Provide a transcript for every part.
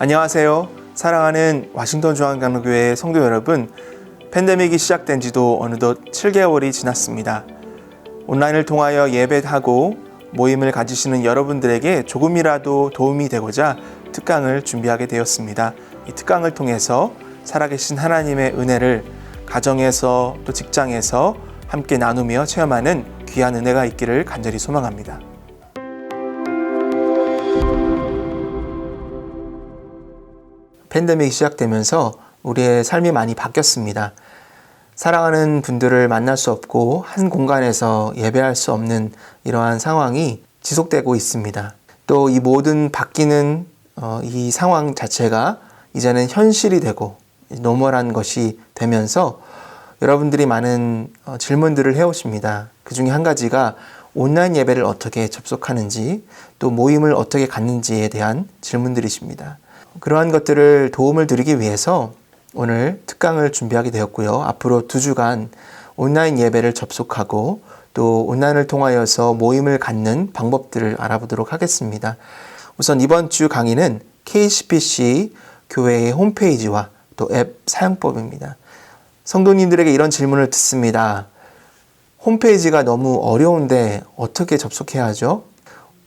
안녕하세요. 사랑하는 워싱턴 중앙장로교회 성도 여러분, 팬데믹이 시작된 지도 어느덧 7개월이 지났습니다. 온라인을 통하여 예배하고 모임을 가지시는 여러분들에게 조금이라도 도움이 되고자 특강을 준비하게 되었습니다. 이 특강을 통해서 살아계신 하나님의 은혜를 가정에서 또 직장에서 함께 나누며 체험하는 귀한 은혜가 있기를 간절히 소망합니다. 팬데믹이 시작되면서 우리의 삶이 많이 바뀌었습니다. 사랑하는 분들을 만날 수 없고 한 공간에서 예배할 수 없는 이러한 상황이 지속되고 있습니다. 또 이 모든 바뀌는 이 상황 자체가 이제는 현실이 되고 노멀한 것이 되면서 여러분들이 많은 질문들을 해오십니다. 그 중에 한 가지가 온라인 예배를 어떻게 접속하는지 또 모임을 어떻게 갖는지에 대한 질문들이십니다. 그러한 것들을 도움을 드리기 위해서 오늘 특강을 준비하게 되었고요. 앞으로 2주간 온라인 예배를 접속하고 또 온라인을 통하여서 모임을 갖는 방법들을 알아보도록 하겠습니다. 우선 이번 주 강의는 KCPC 교회의 홈페이지와 또 앱 사용법입니다. 성도님들에게 이런 질문을 듣습니다. 홈페이지가 너무 어려운데 어떻게 접속해야 하죠?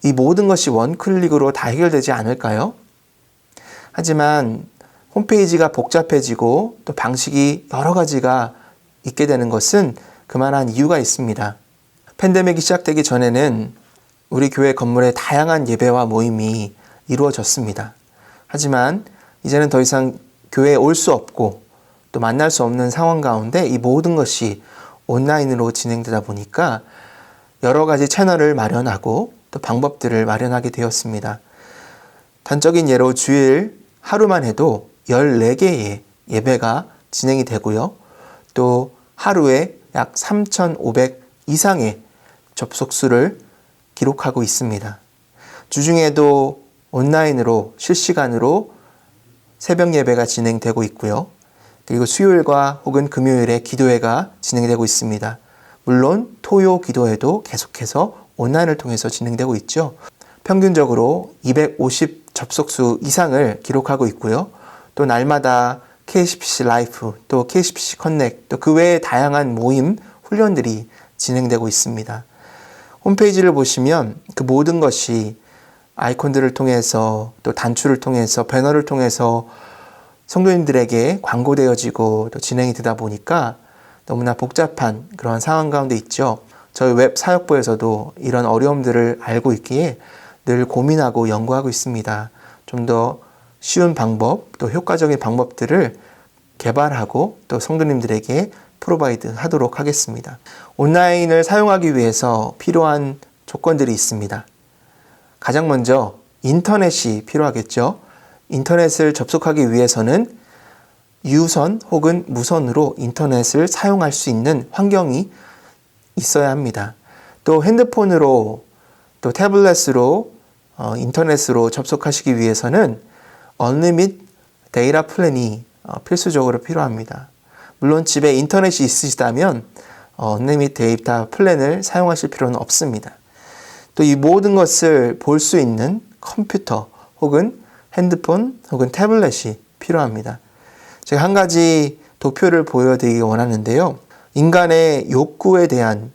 이 모든 것이 원클릭으로 다 해결되지 않을까요? 하지만 홈페이지가 복잡해지고 또 방식이 여러 가지가 있게 되는 것은 그만한 이유가 있습니다. 팬데믹이 시작되기 전에는 우리 교회 건물에 다양한 예배와 모임이 이루어졌습니다. 하지만 이제는 더 이상 교회에 올 수 없고 또 만날 수 없는 상황 가운데 이 모든 것이 온라인으로 진행되다 보니까 여러 가지 채널을 마련하고 또 방법들을 마련하게 되었습니다. 단적인 예로 주일 하루만 해도 14개의 예배가 진행이 되고요. 또 하루에 약 3,500 이상의 접속수를 기록하고 있습니다. 주중에도 온라인으로 실시간으로 새벽 예배가 진행되고 있고요. 그리고 수요일과 혹은 금요일에 기도회가 진행되고 있습니다. 물론 토요 기도회도 계속해서 온라인을 통해서 진행되고 있죠. 평균적으로 250 접속수 이상을 기록하고 있고요. 또 날마다 KCPC 라이프, 또 KCPC 커넥, 또 그 외에 다양한 모임, 훈련들이 진행되고 있습니다. 홈페이지를 보시면 그 모든 것이 아이콘들을 통해서 또 단추를 통해서 배너를 통해서 성도님들에게 광고되어지고 또 진행이 되다 보니까 너무나 복잡한 그런 상황 가운데 있죠. 저희 웹 사역부에서도 이런 어려움들을 알고 있기에 늘 고민하고 연구하고 있습니다. 좀 더 쉬운 방법, 또 효과적인 방법들을 개발하고 또 성도님들에게 프로바이드 하도록 하겠습니다. 온라인을 사용하기 위해서 필요한 조건들이 있습니다. 가장 먼저 인터넷이 필요하겠죠. 인터넷을 접속하기 위해서는 유선 혹은 무선으로 인터넷을 사용할 수 있는 환경이 있어야 합니다. 또 핸드폰으로 또 태블릿으로 인터넷으로 접속하시기 위해서는 Unlimited 데이터 플랜이 필수적으로 필요합니다. 물론 집에 인터넷이 있으시다면 Unlimited 데이터 플랜을 사용하실 필요는 없습니다. 또 이 모든 것을 볼 수 있는 컴퓨터 혹은 핸드폰 혹은 태블릿이 필요합니다. 제가 한 가지 도표를 보여드리기 원하는데요. 인간의 욕구에 대한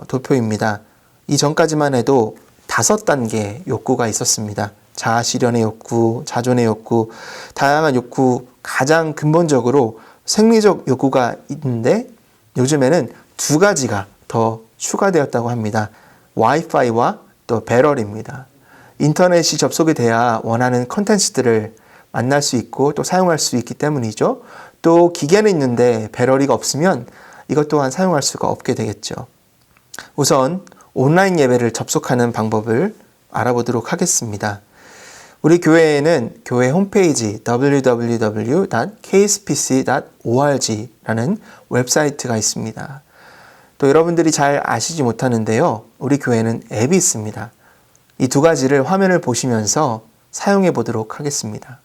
도표입니다. 이전까지만 해도 5단계 욕구가 있었습니다. 자아실현의 욕구, 자존의 욕구, 다양한 욕구, 가장 근본적으로 생리적 욕구가 있는데 요즘에는 2가지가 더 추가되었다고 합니다. 와이파이와 또 배럴입니다. 인터넷이 접속이 돼야 원하는 컨텐츠들을 만날 수 있고 또 사용할 수 있기 때문이죠. 또 기계는 있는데 배럴이 없으면 이것 또한 사용할 수가 없게 되겠죠. 우선 온라인 예배를 접속하는 방법을 알아보도록 하겠습니다. 우리 교회에는 교회 홈페이지 www.kcpc.org라는 웹사이트가 있습니다. 또 여러분들이 잘 아시지 못하는데요. 우리 교회는 앱이 있습니다. 이 2가지를 화면을 보시면서 사용해 보도록 하겠습니다.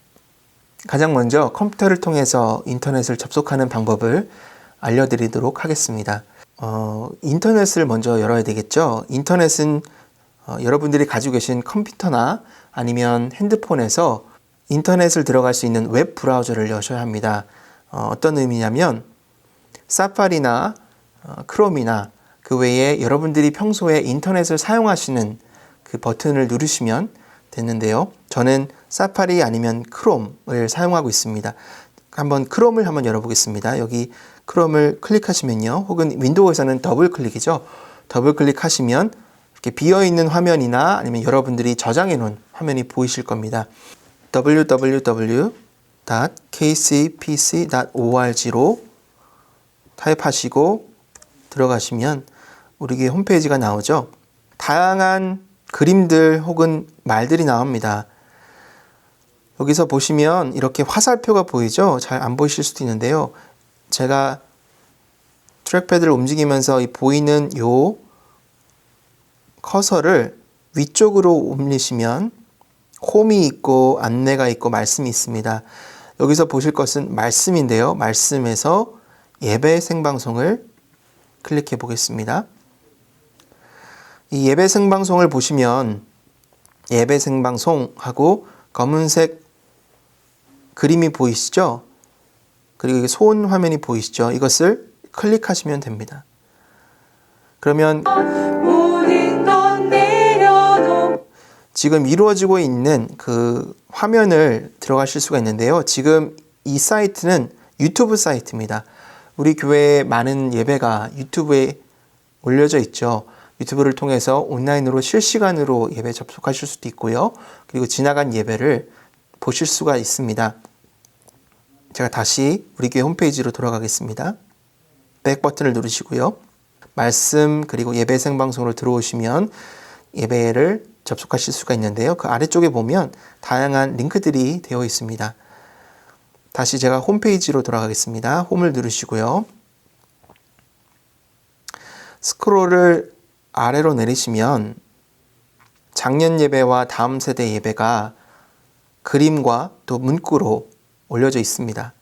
가장 먼저 컴퓨터를 통해서 인터넷을 접속하는 방법을 알려드리도록 하겠습니다. 인터넷을 먼저 열어야 되겠죠. 인터넷은 여러분들이 가지고 계신 컴퓨터나 아니면 핸드폰에서 인터넷을 들어갈 수 있는 웹 브라우저를 여셔야 합니다. 어떤 의미냐면 사파리나 크롬이나 그 외에 여러분들이 평소에 인터넷을 사용하시는 그 버튼을 누르시면 되는데요. 저는 사파리 아니면 크롬을 사용하고 있습니다. 한번 크롬을 한번 열어보겠습니다. 여기 크롬을 클릭하시면요. 혹은 윈도우에서는 더블 클릭이죠. 더블 클릭하시면 이렇게 비어있는 화면이나 아니면 여러분들이 저장해 놓은 화면이 보이실 겁니다. www.kcpc.org로 타입하시고 들어가시면 우리 홈페이지가 나오죠. 다양한 그림들 혹은 말들이 나옵니다. 여기서 보시면 이렇게 화살표가 보이죠? 잘 안 보이실 수도 있는데요. 제가 트랙패드를 움직이면서 이 보이는 요 커서를 위쪽으로 옮기시면 홈이 있고 안내가 있고 말씀이 있습니다. 여기서 보실 것은 말씀인데요. 말씀에서 예배 생방송을 클릭해 보겠습니다. 이 예배 생방송을 보시면 예배 생방송하고 검은색 그림이 보이시죠? 그리고 손 화면이 보이시죠? 이것을 클릭하시면 됩니다. 그러면 지금 이루어지고 있는 그 화면을 들어가실 수가 있는데요. 지금 이 사이트는 유튜브 사이트입니다. 우리 교회의 많은 예배가 유튜브에 올려져 있죠. 유튜브를 통해서 온라인으로 실시간으로 예배 접속하실 수도 있고요. 그리고 지나간 예배를 보실 수가 있습니다. 제가 다시 우리 교회 홈페이지로 돌아가겠습니다. 백 버튼을 누르시고요. 말씀 그리고 예배 생방송으로 들어오시면 예배를 접속하실 수가 있는데요. 그 아래쪽에 보면 다양한 링크들이 되어 있습니다. 다시 제가 홈페이지로 돌아가겠습니다. 홈을 누르시고요. 스크롤을 아래로 내리시면 작년 예배와 다음 세대 예배가 그림과 또 문구로 올려져 있습니다.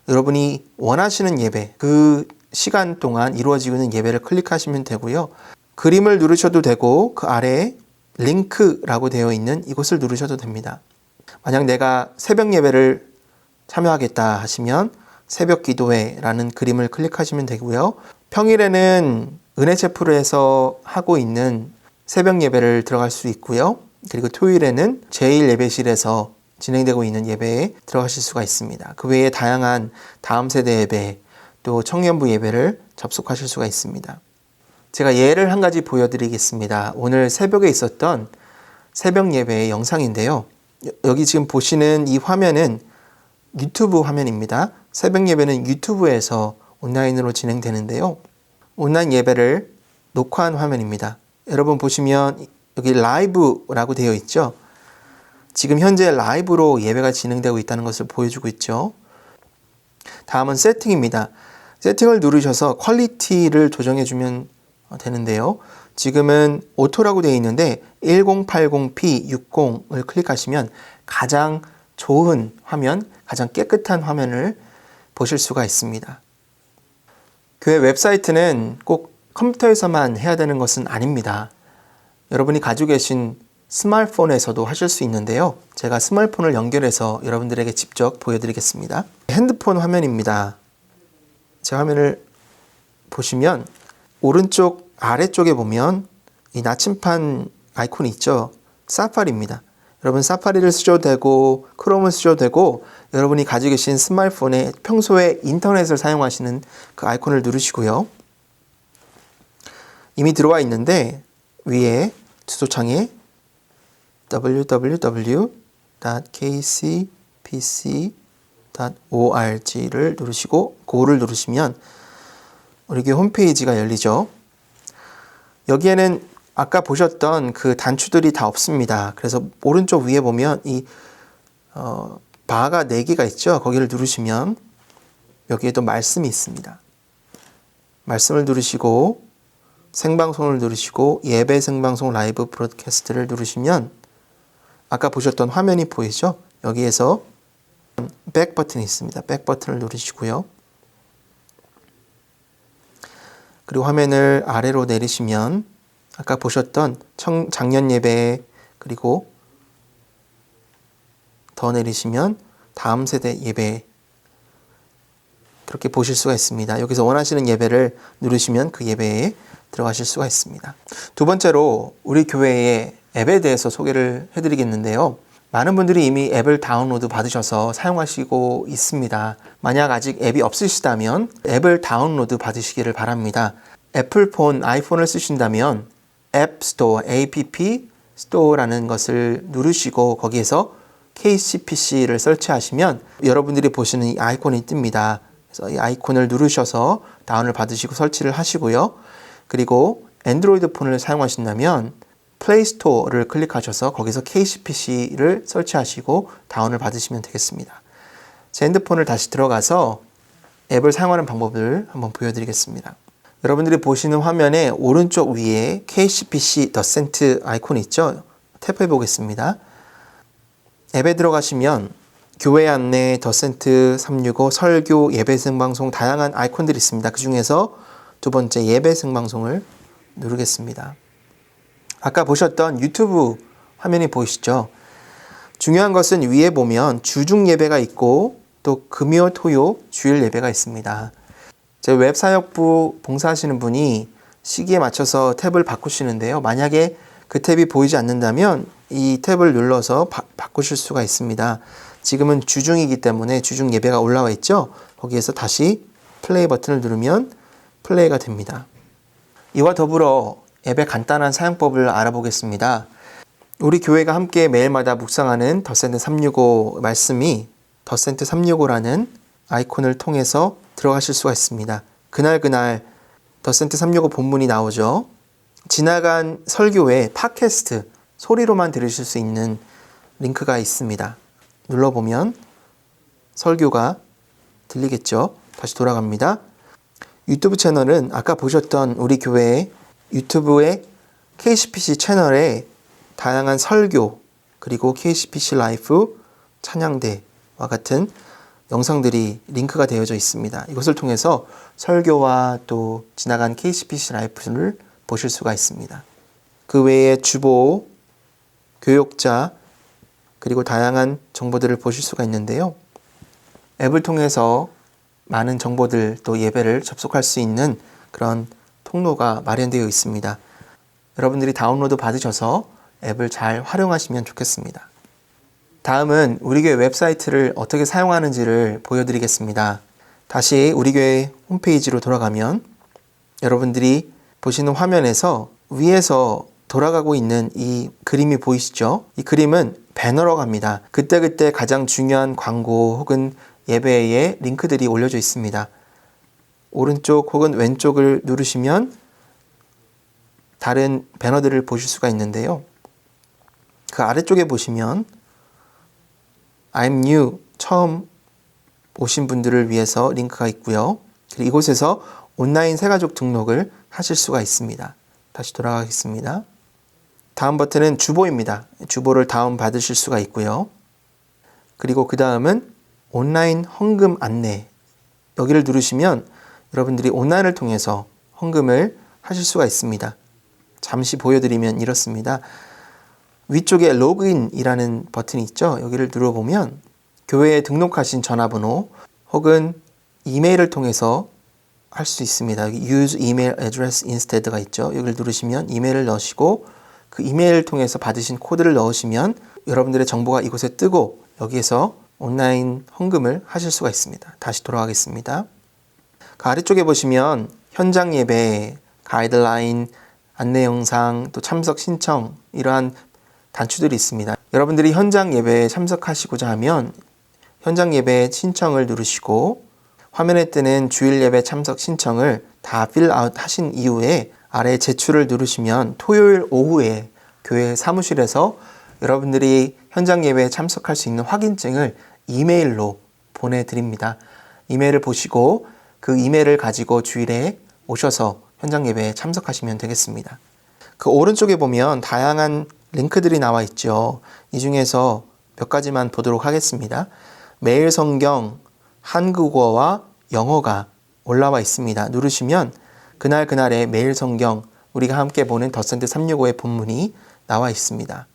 여러분이 원하시는 예배, 그 시간 동안 이루어지고 있는 예배를 클릭하시면 되고요. 그림을 누르셔도 되고 그 아래에 링크라고 되어 있는 이곳을 누르셔도 됩니다. 만약 내가 새벽 예배를 참여하겠다 하시면 새벽 기도회라는 그림을 클릭하시면 되고요. 평일에는 은혜체프로에서 하고 있는 새벽 예배를 들어갈 수 있고요. 그리고 토요일에는 제1예배실에서 진행되고 있는 예배에 들어가실 수가 있습니다. 그 외에 다양한 다음 세대 예배, 또 청년부 예배를 접속하실 수가 있습니다. 제가 예를 한 가지 보여드리겠습니다. 오늘 새벽에 있었던 새벽 예배의 영상인데요. 여기 지금 보시는 이 화면은 유튜브 화면입니다. 새벽 예배는 유튜브에서 온라인으로 진행되는데요. 온라인 예배를 녹화한 화면입니다. 여러분 보시면 여기 라이브라고 되어 있죠. 지금 현재 라이브로 예배가 진행되고 있다는 것을 보여주고 있죠. 다음은 세팅입니다. 세팅을 누르셔서 퀄리티를 조정해 주면 되는데요. 지금은 오토라고 되어 있는데 1080p60을 클릭하시면 가장 좋은 화면, 가장 깨끗한 화면을 보실 수가 있습니다. 교회 웹사이트는 꼭 컴퓨터에서만 해야 되는 것은 아닙니다. 여러분이 가지고 계신 스마트폰에서도 하실 수 있는데요. 제가 스마트폰을 연결해서 여러분들에게 직접 보여드리겠습니다. 핸드폰 화면입니다. 제 화면을 보시면 오른쪽 아래쪽에 보면 이 나침판 아이콘이 있죠. 사파리입니다. 여러분 사파리를 쓰셔도 되고 크롬을 쓰셔도 되고 여러분이 가지고 계신 스마트폰에 평소에 인터넷을 사용하시는 그 아이콘을 누르시고요. 이미 들어와 있는데 위에 주소창에 www.kcpc.org를 누르시고 고를 누르시면 우리 교회 홈페이지가 열리죠. 여기에는 아까 보셨던 그 단추들이 다 없습니다. 그래서 오른쪽 위에 보면 이 바가 4개가 있죠. 거기를 누르시면 여기에도 말씀이 있습니다. 말씀을 누르시고 생방송을 누르시고 예배 생방송 라이브 브로드캐스트를 누르시면 아까 보셨던 화면이 보이죠? 여기에서 백 버튼이 있습니다. 백 버튼을 누르시고요. 그리고 화면을 아래로 내리시면 아까 보셨던 작년 예배 그리고 더 내리시면 다음 세대 예배 그렇게 보실 수가 있습니다. 여기서 원하시는 예배를 누르시면 그 예배에 들어가실 수가 있습니다. 두 번째로 우리 교회의 앱에 대해서 소개를 해드리겠는데요. 많은 분들이 이미 앱을 다운로드 받으셔서 사용하시고 있습니다. 만약 아직 앱이 없으시다면 앱을 다운로드 받으시기를 바랍니다. 애플폰, 아이폰을 쓰신다면 앱 스토어, app 스토어라는 것을 누르시고 거기에서 KCPC를 설치하시면 여러분들이 보시는 이 아이콘이 뜹니다. 그래서 이 아이콘을 누르셔서 다운을 받으시고 설치를 하시고요. 그리고 안드로이드 폰을 사용하신다면 플레이스토어를 클릭하셔서 거기서 KCPC를 설치하시고 다운을 받으시면 되겠습니다. 제 핸드폰을 다시 들어가서 앱을 사용하는 방법을 한번 보여드리겠습니다. 여러분들이 보시는 화면에 오른쪽 위에 KCPC 더 센트 아이콘이 있죠? 탭해 보겠습니다. 앱에 들어가시면 교회 안내, 더 센트 365, 설교, 예배 생방송 다양한 아이콘들이 있습니다. 그 중에서 두 번째 예배 생방송을 누르겠습니다. 아까 보셨던 유튜브 화면이 보이시죠? 중요한 것은 위에 보면 주중 예배가 있고 또 금요, 토요, 주일 예배가 있습니다. 제 웹사역부 봉사하시는 분이 시기에 맞춰서 탭을 바꾸시는데요. 만약에 그 탭이 보이지 않는다면 이 탭을 눌러서 바꾸실 수가 있습니다. 지금은 주중이기 때문에 주중 예배가 올라와 있죠. 거기에서 다시 플레이 버튼을 누르면 플레이가 됩니다. 이와 더불어 앱의 간단한 사용법을 알아보겠습니다. 우리 교회가 함께 매일마다 묵상하는 더센트 365 말씀이 더센트 365라는 아이콘을 통해서 들어가실 수가 있습니다. 그날 더센트 365 본문이 나오죠. 지나간 설교의 팟캐스트 소리로만 들으실 수 있는 링크가 있습니다. 눌러보면 설교가 들리겠죠. 다시 돌아갑니다. 유튜브 채널은 아까 보셨던 우리 교회의 유튜브의 KCPC 채널에 다양한 설교 그리고 KCPC 라이프 찬양대와 같은 영상들이 링크가 되어져 있습니다. 이것을 통해서 설교와 또 지나간 KCPC 라이프를 보실 수가 있습니다. 그 외에 주보, 교육자 그리고 다양한 정보들을 보실 수가 있는데요. 앱을 통해서 많은 정보들 또 예배를 접속할 수 있는 그런 통로가 마련되어 있습니다. 여러분들이 다운로드 받으셔서 앱을 잘 활용하시면 좋겠습니다. 다음은 우리 교회 웹사이트를 어떻게 사용하는지를 보여드리겠습니다. 다시 우리 교회 홈페이지로 돌아가면 여러분들이 보시는 화면에서 위에서 돌아가고 있는 이 그림이 보이시죠? 이 그림은 배너로 갑니다. 그때그때 가장 중요한 광고 혹은 예배의 링크들이 올려져 있습니다. 오른쪽 혹은 왼쪽을 누르시면 다른 배너들을 보실 수가 있는데요. 그 아래쪽에 보시면 I'm new, 처음 오신 분들을 위해서 링크가 있고요. 그리고 이곳에서 온라인 새가족 등록을 하실 수가 있습니다. 다시 돌아가겠습니다. 다음 버튼은 주보입니다. 주보를 다운 받으실 수가 있고요. 그리고 그 다음은 온라인 헌금 안내. 여기를 누르시면 여러분들이 온라인을 통해서 헌금을 하실 수가 있습니다. 잠시 보여드리면 이렇습니다. 위쪽에 로그인이라는 버튼이 있죠. 여기를 눌러보면 교회에 등록하신 전화번호 혹은 이메일을 통해서 할 수 있습니다. 여기 Use Email Address Instead가 있죠. 여기를 누르시면 이메일을 넣으시고 그 이메일을 통해서 받으신 코드를 넣으시면 여러분들의 정보가 이곳에 뜨고 여기에서 온라인 헌금을 하실 수가 있습니다. 다시 돌아가겠습니다. 그 아래쪽에 보시면 현장 예배, 가이드라인, 안내 영상, 또 참석 신청 이러한 단추들이 있습니다. 여러분들이 현장 예배에 참석하시고자 하면 현장 예배 신청을 누르시고 화면에 뜨는 주일 예배 참석 신청을 다 필아웃 하신 이후에 아래 제출을 누르시면 토요일 오후에 교회 사무실에서 여러분들이 현장 예배에 참석할 수 있는 확인증을 이메일로 보내드립니다. 이메일을 보시고 그 이메일을 가지고 주일에 오셔서 현장 예배에 참석하시면 되겠습니다. 그 오른쪽에 보면 다양한 링크들이 나와 있죠. 이 중에서 몇 가지만 보도록 하겠습니다. 매일 성경 한국어와 영어가 올라와 있습니다. 누르시면 그날의 매일 성경 우리가 함께 보는 더센트 365의 본문이 나와 있습니다.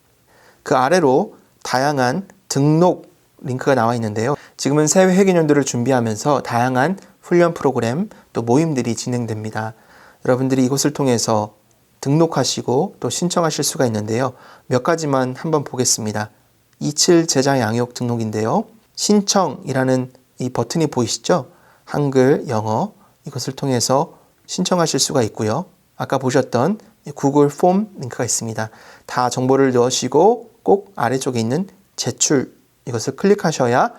그 아래로 다양한 등록 링크가 나와 있는데요. 지금은 새 회계연도를 준비하면서 다양한 훈련 프로그램 또 모임들이 진행됩니다. 여러분들이 이곳을 통해서 등록하시고 또 신청하실 수가 있는데요. 몇 가지만 한번 보겠습니다. 27 제자 양육 등록인데요. 신청이라는 이 버튼이 보이시죠? 한글, 영어 이것을 통해서 신청하실 수가 있고요. 아까 보셨던 구글 폼 링크가 있습니다. 다 정보를 넣으시고 꼭 아래쪽에 있는 제출 이것을 클릭하셔야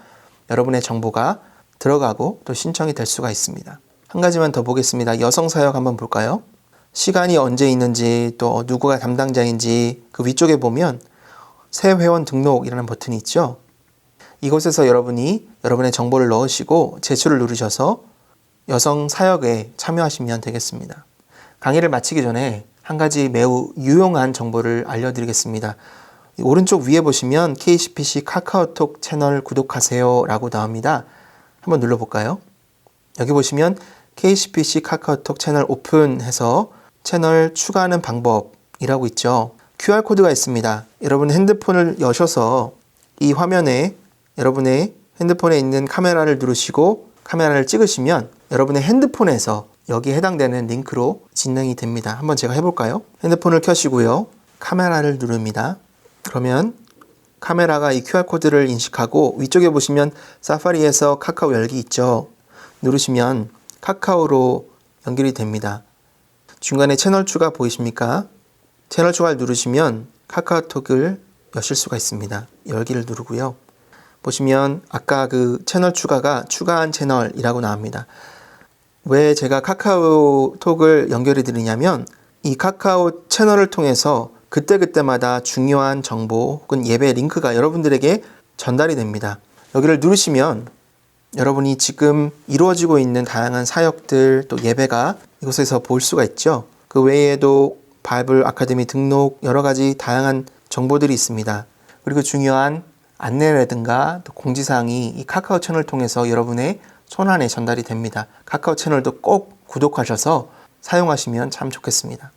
여러분의 정보가 들어가고 또 신청이 될 수가 있습니다. 한 가지만 더 보겠습니다. 여성 사역 한번 볼까요? 시간이 언제 있는지 또 누구가 담당자인지 그 위쪽에 보면 새 회원 등록이라는 버튼이 있죠. 이곳에서 여러분이 여러분의 정보를 넣으시고 제출을 누르셔서 여성 사역에 참여하시면 되겠습니다. 강의를 마치기 전에 한 가지 매우 유용한 정보를 알려드리겠습니다. 오른쪽 위에 보시면 KCPC 카카오톡 채널 구독하세요 라고 나옵니다. 한번 눌러볼까요? 여기 보시면 KCPC 카카오톡 채널 오픈해서 채널 추가하는 방법이라고 있죠. QR코드가 있습니다. 여러분 핸드폰을 여셔서 이 화면에 여러분의 핸드폰에 있는 카메라를 누르시고 카메라를 찍으시면 여러분의 핸드폰에서 여기에 해당되는 링크로 진행이 됩니다. 한번 제가 해볼까요? 핸드폰을 켜시고요. 카메라를 누릅니다. 그러면 카메라가 이 QR코드를 인식하고 위쪽에 보시면 사파리에서 카카오 열기 있죠. 누르시면 카카오로 연결이 됩니다. 중간에 채널 추가 보이십니까? 채널 추가를 누르시면 카카오톡을 여실 수가 있습니다. 열기를 누르고요. 보시면 아까 그 채널 추가가 추가한 채널이라고 나옵니다. 왜 제가 카카오톡을 연결해 드리냐면 이 카카오 채널을 통해서 그때그때마다 중요한 정보 혹은 예배 링크가 여러분들에게 전달이 됩니다. 여기를 누르시면 여러분이 지금 이루어지고 있는 다양한 사역들 또 예배가 이곳에서 볼 수가 있죠. 그 외에도 바이블 아카데미 등록 여러 가지 다양한 정보들이 있습니다. 그리고 중요한 안내라든가 또 공지사항이 이 카카오 채널을 통해서 여러분의 손안에 전달이 됩니다. 카카오 채널도 꼭 구독하셔서 사용하시면 참 좋겠습니다.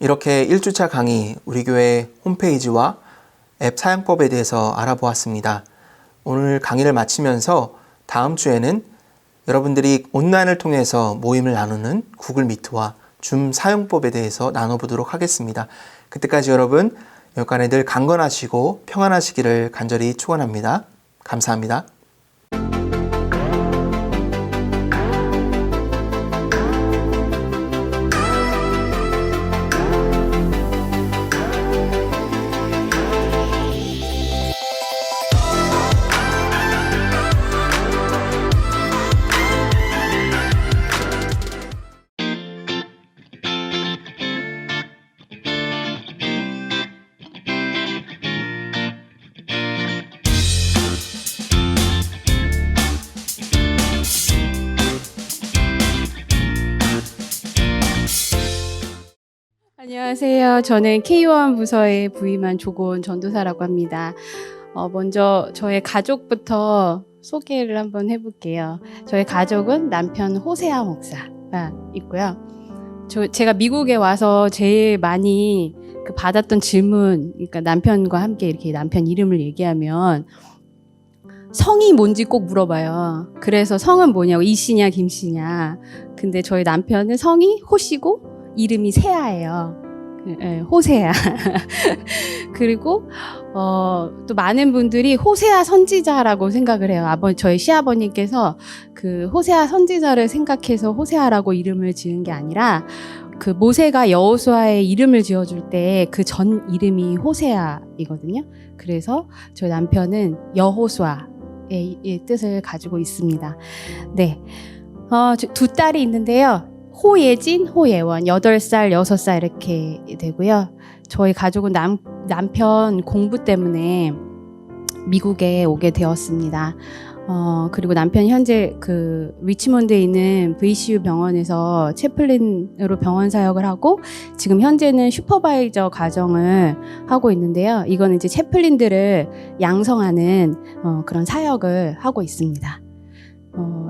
이렇게 1주차 강의 우리 교회 홈페이지와 앱 사용법에 대해서 알아보았습니다. 오늘 강의를 마치면서 다음 주에는 여러분들이 온라인을 통해서 모임을 나누는 구글 미트와 줌 사용법에 대해서 나눠보도록 하겠습니다. 그때까지 여러분 여기까지 늘 강건하시고 평안하시기를 간절히 축원합니다. 감사합니다. 안녕하세요. 저는 K1 부서에 부임한 조곤 전도사라고 합니다. 먼저 저의 가족부터 소개를 한번 해볼게요. 저의 가족은 남편 호세아 목사가 있고요. 제가 미국에 와서 제일 많이 받았던 질문, 그러니까 남편과 함께 이렇게 남편 이름을 얘기하면 성이 뭔지 꼭 물어봐요. 그래서 성은 뭐냐고, 이씨냐 김씨냐. 근데 저희 남편은 성이 호씨고 이름이 세아예요. 호세아. 그리고 또 많은 분들이 호세아 선지자라고 생각을 해요. 저희 시아버님께서 그 호세아 선지자를 생각해서 호세아라고 이름을 지은 게 아니라 그 모세가 여호수아의 이름을 지어줄 때 그 전 이름이 호세아이거든요. 그래서 저희 남편은 여호수아의 뜻을 가지고 있습니다. 네, 두 딸이 있는데요. 호예진, 호예원, 8살, 6살 이렇게 되고요. 저희 가족은 남편 공부 때문에 미국에 오게 되었습니다. 그리고 남편 현재 그 리치몬드에 있는 VCU 병원에서 채플린으로 병원 사역을 하고 지금 현재는 슈퍼바이저 과정을 하고 있는데요. 이거는 이제 채플린들을 양성하는 그런 사역을 하고 있습니다.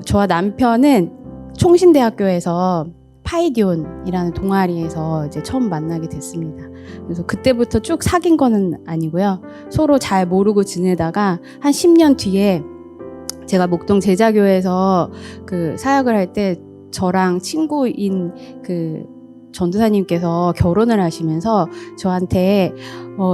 저와 남편은 총신대학교에서 파이디온이라는 동아리에서 이제 처음 만나게 됐습니다. 그래서 그때부터 쭉 사귄 거는 아니고요. 서로 잘 모르고 지내다가 한 10년 뒤에 제가 목동 제자교회에서 그 사역을 할 때 저랑 친구인 그 전도사님께서 결혼을 하시면서 저한테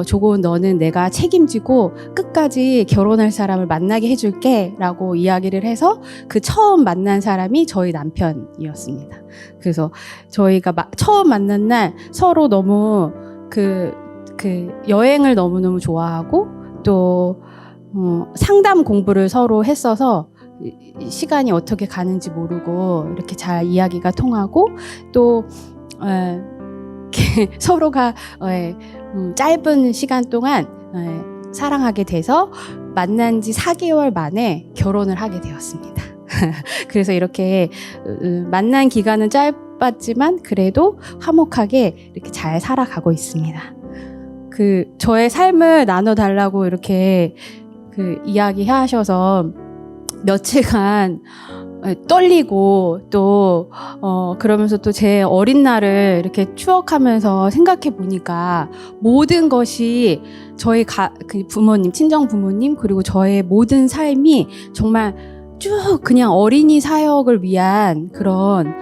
조고은 너는 내가 책임지고 끝까지 결혼할 사람을 만나게 해줄게 라고 이야기를 해서 그 처음 만난 사람이 저희 남편이었습니다. 그래서 저희가 처음 만난 날 서로 너무 그 여행을 너무너무 좋아하고 또 상담 공부를 서로 했어서 시간이 어떻게 가는지 모르고 이렇게 잘 이야기가 통하고 또 서로가 짧은 시간 동안 사랑하게 돼서 만난 지 4개월 만에 결혼을 하게 되었습니다. 그래서 이렇게 만난 기간은 짧았지만 그래도 화목하게 이렇게 잘 살아가고 있습니다. 저의 삶을 나눠달라고 이렇게 이야기 하셔서 며칠간 떨리고 또 그러면서 또 제 어린 날을 이렇게 추억하면서 생각해 보니까 모든 것이 저희 부모님, 친정 부모님 그리고 저의 모든 삶이 정말 쭉 그냥 어린이 사역을 위한 그런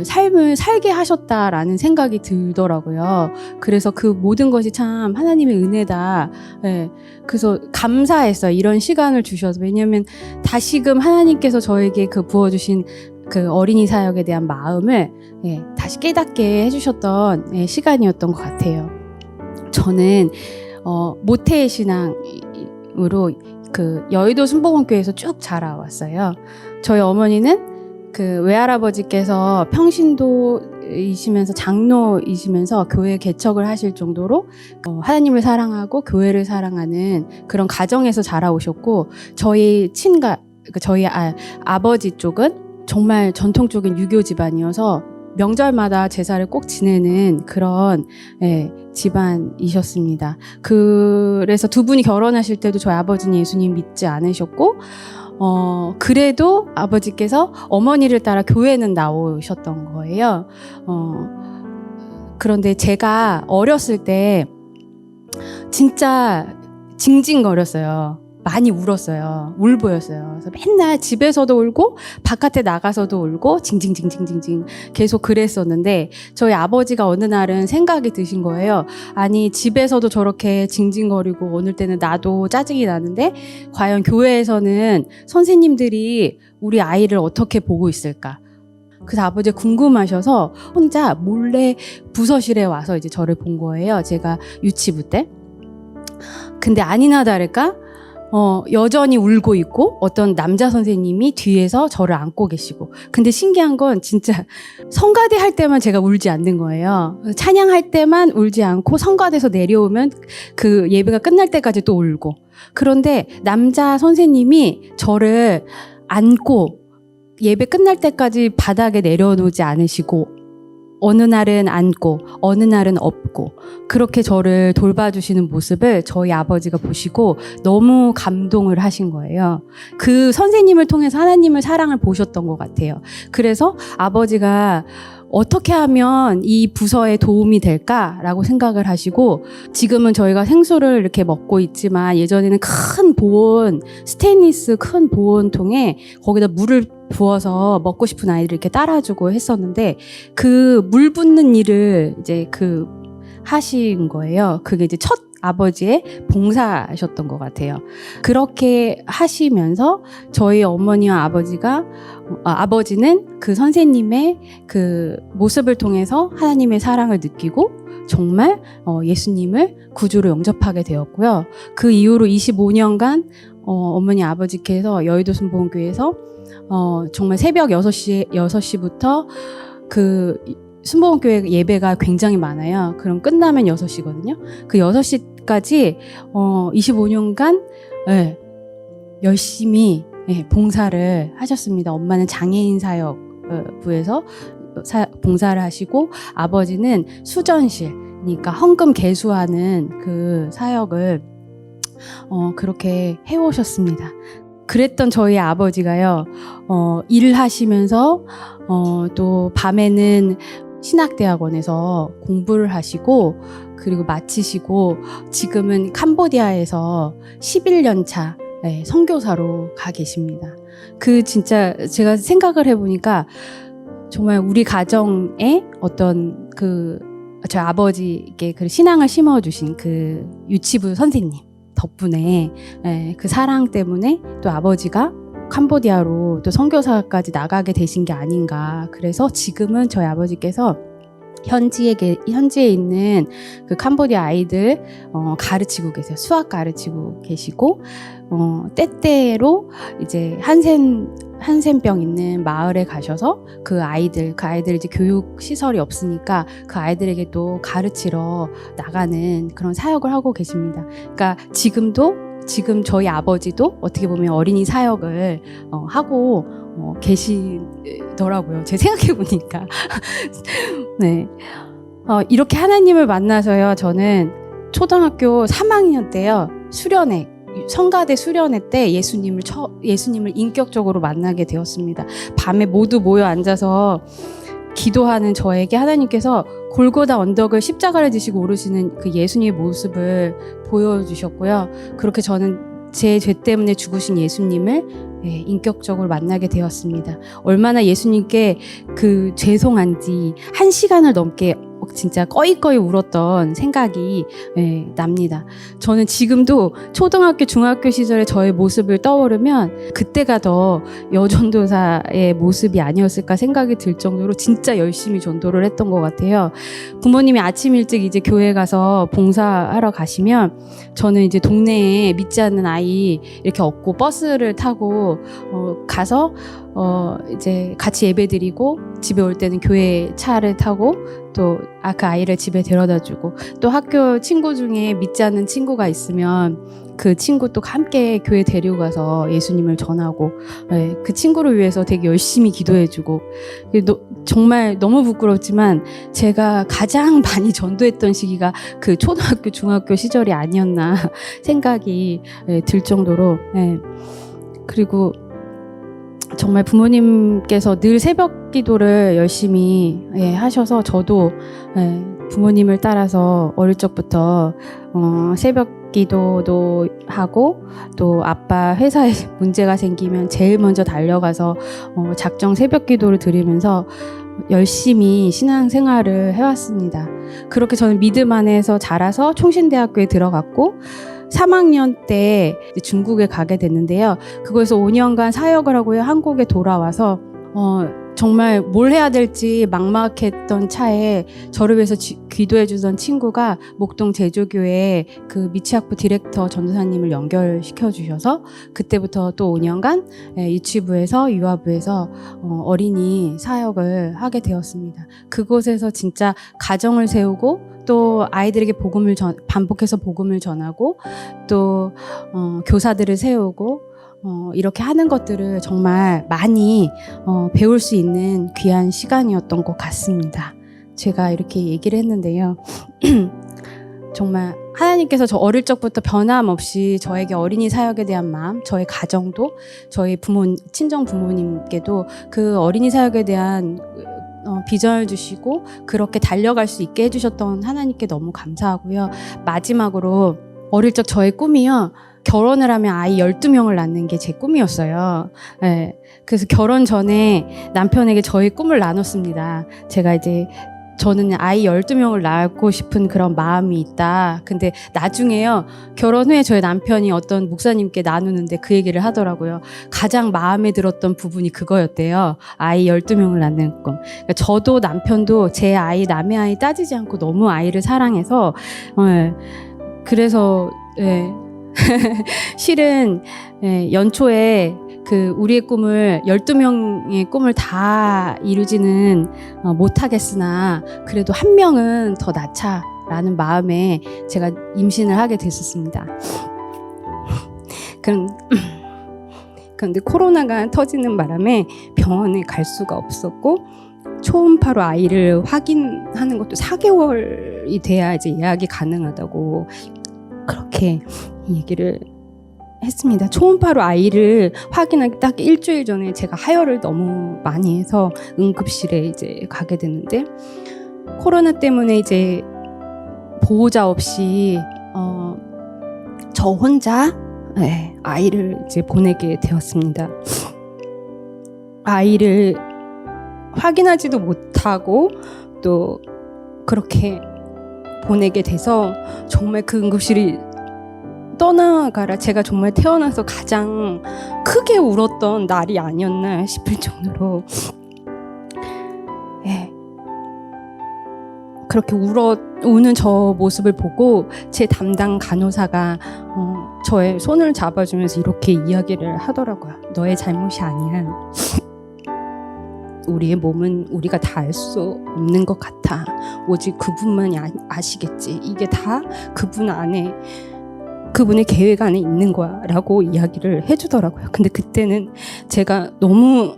삶을 살게 하셨다라는 생각이 들더라고요. 그래서 그 모든 것이 참 하나님의 은혜다. 그래서 감사했어요. 이런 시간을 주셔서. 왜냐하면 다시금 하나님께서 저에게 부어주신 그 어린이 사역에 대한 마음을 다시 깨닫게 해주셨던 시간이었던 것 같아요. 저는 모태 신앙으로 여의도 순복음교회에서 쭉 자라왔어요. 저희 어머니는 외할아버지께서 평신도이시면서 장로이시면서 교회 개척을 하실 정도로 하나님을 사랑하고 교회를 사랑하는 그런 가정에서 자라오셨고 저희 아버지 쪽은 정말 전통적인 유교 집안이어서 명절마다 제사를 꼭 지내는 그런 집안이셨습니다. 그래서 두 분이 결혼하실 때도 저희 아버지는 예수님 믿지 않으셨고 그래도 아버지께서 어머니를 따라 교회는 나오셨던 거예요. 그런데 제가 어렸을 때 진짜 징징거렸어요. 많이 울었어요. 울보였어요. 그래서 맨날 집에서도 울고 바깥에 나가서도 울고 징징징징징징 계속 그랬었는데 저희 아버지가 어느 날은 생각이 드신 거예요. 아니 집에서도 저렇게 징징거리고 어느 때는 나도 짜증이 나는데 과연 교회에서는 선생님들이 우리 아이를 어떻게 보고 있을까? 그래서 아버지가 궁금하셔서 혼자 몰래 부서실에 와서 이제 저를 본 거예요. 제가 유치부 때. 근데 아니나 다를까 여전히 울고 있고 어떤 남자 선생님이 뒤에서 저를 안고 계시고 근데 신기한 건 진짜 성가대 할 때만 제가 울지 않는 거예요. 찬양할 때만 울지 않고 성가대에서 내려오면 그 예배가 끝날 때까지 또 울고 그런데 남자 선생님이 저를 안고 예배 끝날 때까지 바닥에 내려놓지 않으시고 어느 날은 안고 어느 날은 업고 그렇게 저를 돌봐주시는 모습을 저희 아버지가 보시고 너무 감동을 하신 거예요. 그 선생님을 통해서 하나님의 사랑을 보셨던 것 같아요. 그래서 아버지가 어떻게 하면 이 부서에 도움이 될까라고 생각을 하시고 지금은 저희가 생수를 이렇게 먹고 있지만 예전에는 큰 보온, 스테인리스 큰 보온통에 거기다 물을 부어서 먹고 싶은 아이들 이렇게 따라주고 했었는데 그 물 붓는 일을 이제 하신 거예요. 그게 이제 첫 아버지의 봉사하셨던 것 같아요. 그렇게 하시면서 저희 어머니와 아버지는 그 선생님의 그 모습을 통해서 하나님의 사랑을 느끼고 정말 예수님을 구주로 영접하게 되었고요. 그 이후로 25년간 어머니 아버지께서 여의도 순복음교회에서 정말 새벽 6시부터 순복음교회 예배가 굉장히 많아요. 그럼 끝나면 6시거든요. 그 6시까지 25년간 열심히 봉사를 하셨습니다. 엄마는 장애인 사역부에서 봉사를 하시고 아버지는 수전실, 그러니까 헌금 개수하는 그 사역을 그렇게 해오셨습니다. 그랬던 저희 아버지가요, 일을 하시면서, 또 밤에는 신학대학원에서 공부를 하시고, 그리고 마치시고, 지금은 캄보디아에서 11년 차 선교사로 가 계십니다. 진짜 제가 생각을 해보니까, 정말 우리 가정에 어떤 저희 아버지께 그 신앙을 심어주신 그 유치부 선생님 덕분에 그 사랑 때문에 또 아버지가 캄보디아로 또 선교사까지 나가게 되신 게 아닌가. 그래서 지금은 저희 아버지께서 현지에 있는 그 캄보디아 아이들 가르치고 계세요. 수학 가르치고 계시고 때때로 이제 한센병 있는 마을에 가셔서 그 아이들 이제 교육 시설이 없으니까 그 아이들에게 또 가르치러 나가는 그런 사역을 하고 계십니다. 그러니까 지금 저희 아버지도 어떻게 보면 어린이 사역을 하고 계시더라고요. 제가 생각해 보니까. 네. 이렇게 하나님을 만나서요. 저는 초등학교 3학년 때요. 성가대 수련회 때 예수님을 인격적으로 만나게 되었습니다. 밤에 모두 모여 앉아서 기도하는 저에게 하나님께서 골고다 언덕을 십자가를 지시고 오르시는 그 예수님의 모습을 보여주셨고요. 그렇게 저는 제 죄 때문에 죽으신 예수님을 인격적으로 만나게 되었습니다. 얼마나 예수님께 죄송한지 1시간을 넘게 진짜 꺼이꺼이 울었던 생각이 납니다. 저는 지금도 초등학교, 중학교 시절에 저의 모습을 떠오르면 그때가 더 여전도사의 모습이 아니었을까 생각이 들 정도로 진짜 열심히 전도를 했던 것 같아요. 부모님이 아침 일찍 이제 교회 가서 봉사하러 가시면 저는 이제 동네에 믿지 않는 아이 이렇게 얻고 버스를 타고 가서 이제 같이 예배드리고 집에 올 때는 교회 차를 타고 또 그 아이를 집에 데려다주고 또 학교 친구 중에 믿지 않는 친구가 있으면 그 친구 또 함께 교회 데리고 가서 예수님을 전하고 그 친구를 위해서 되게 열심히 기도해주고 정말 너무 부끄럽지만 제가 가장 많이 전도했던 시기가 그 초등학교 중학교 시절이 아니었나 생각이 들 정도로 그리고 정말 부모님께서 늘 새벽 기도를 열심히 하셔서 저도 부모님을 따라서 어릴 적부터 새벽 기도도 하고 또 아빠 회사에 문제가 생기면 제일 먼저 달려가서 작정 새벽 기도를 드리면서 열심히 신앙생활을 해왔습니다. 그렇게 저는 믿음 안에서 자라서 총신대학교에 들어갔고 3학년 때 중국에 가게 됐는데요. 그곳에서 5년간 사역을 하고 한국에 돌아와서 정말 뭘 해야 될지 막막했던 차에 저를 위해서 기도해 주던 친구가 목동 제조교회 그 미취학부 디렉터 전도사님을 연결시켜 주셔서 그때부터 또 5년간 유치부에서 유아부에서 어린이 사역을 하게 되었습니다. 그곳에서 진짜 가정을 세우고 또 아이들에게 반복해서 복음을 전하고 또 교사들을 세우고 이렇게 하는 것들을 정말 많이 배울 수 있는 귀한 시간이었던 것 같습니다. 제가 이렇게 얘기를 했는데요. 정말 하나님께서 저 어릴 적부터 변함없이 저에게 어린이 사역에 대한 마음, 저의 가정도, 저희 친정 부모님께도 그 어린이 사역에 대한 비전을 주시고 그렇게 달려갈 수 있게 해주셨던 하나님께 너무 감사하고요. 마지막으로 어릴 적 저의 꿈이요. 결혼을 하면 아이 12명을 낳는 게 제 꿈이었어요. 그래서 결혼 전에 남편에게 저의 꿈을 나눴습니다. 저는 아이 12명을 낳고 싶은 그런 마음이 있다. 근데 나중에요, 결혼 후에 저희 남편이 어떤 목사님께 나누는데 그 얘기를 하더라고요. 가장 마음에 들었던 부분이 그거였대요. 아이 12명을 낳는 꿈. 그러니까 저도 남편도 제 아이, 남의 아이 따지지 않고 너무 아이를 사랑해서, 그래서, 실은, 연초에 우리의 꿈을 12명의 꿈을 다 이루지는 못하겠으나 그래도 한 명은 더 낳자라는 마음에 제가 임신을 하게 됐었습니다. 그런데 코로나가 터지는 바람에 병원에 갈 수가 없었고 초음파로 아이를 확인하는 것도 4개월이 돼야 이제 예약이 가능하다고 그렇게 얘기를 했습니다. 초음파로 아이를 확인하기 딱 일주일 전에 제가 하혈을 너무 많이 해서 응급실에 이제 가게 됐는데, 코로나 때문에 이제 보호자 없이 저 혼자 아이를 이제 보내게 되었습니다. 아이를 확인하지도 못하고 또 그렇게 보내게 돼서 정말 그 응급실이 떠나가라, 제가 정말 태어나서 가장 크게 울었던 날이 아니었나 싶을 정도로 그렇게 우는 저 모습을 보고 제 담당 간호사가 저의 손을 잡아주면서 이렇게 이야기를 하더라고요. 너의 잘못이 아니야. 우리의 몸은 우리가 다 알 수 없는 것 같아. 오직 그분만이 아시겠지. 이게 다 그분 안에, 그분의 계획 안에 있는 거야 라고 이야기를 해주더라고요. 근데 그때는 제가 너무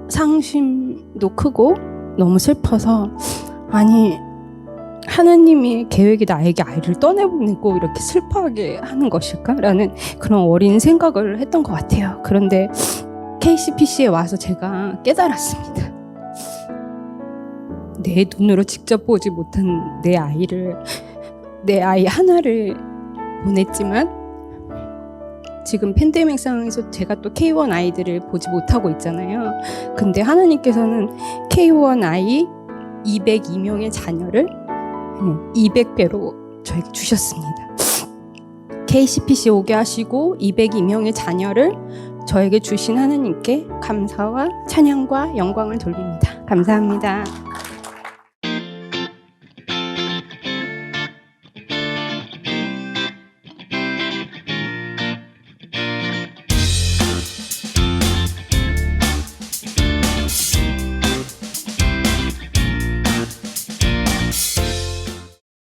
상심도 크고 너무 슬퍼서, 아니 하나님의 계획이 나에게 아이를 떠내보내고 이렇게 슬퍼하게 하는 것일까라는 그런 어린 생각을 했던 것 같아요. 그런데 KCPC에 와서 제가 깨달았습니다. 내 눈으로 직접 보지 못한 내 아이 하나를 보냈지만, 지금 팬데믹 상황에서 제가 또 K1 아이들을 보지 못하고 있잖아요. 근데 하나님께서는 K1 아이 202명의 자녀를 200배로 저에게 주셨습니다. KCPC 오게 하시고 202명의 자녀를 저에게 주신 하나님께 감사와 찬양과 영광을 돌립니다. 감사합니다.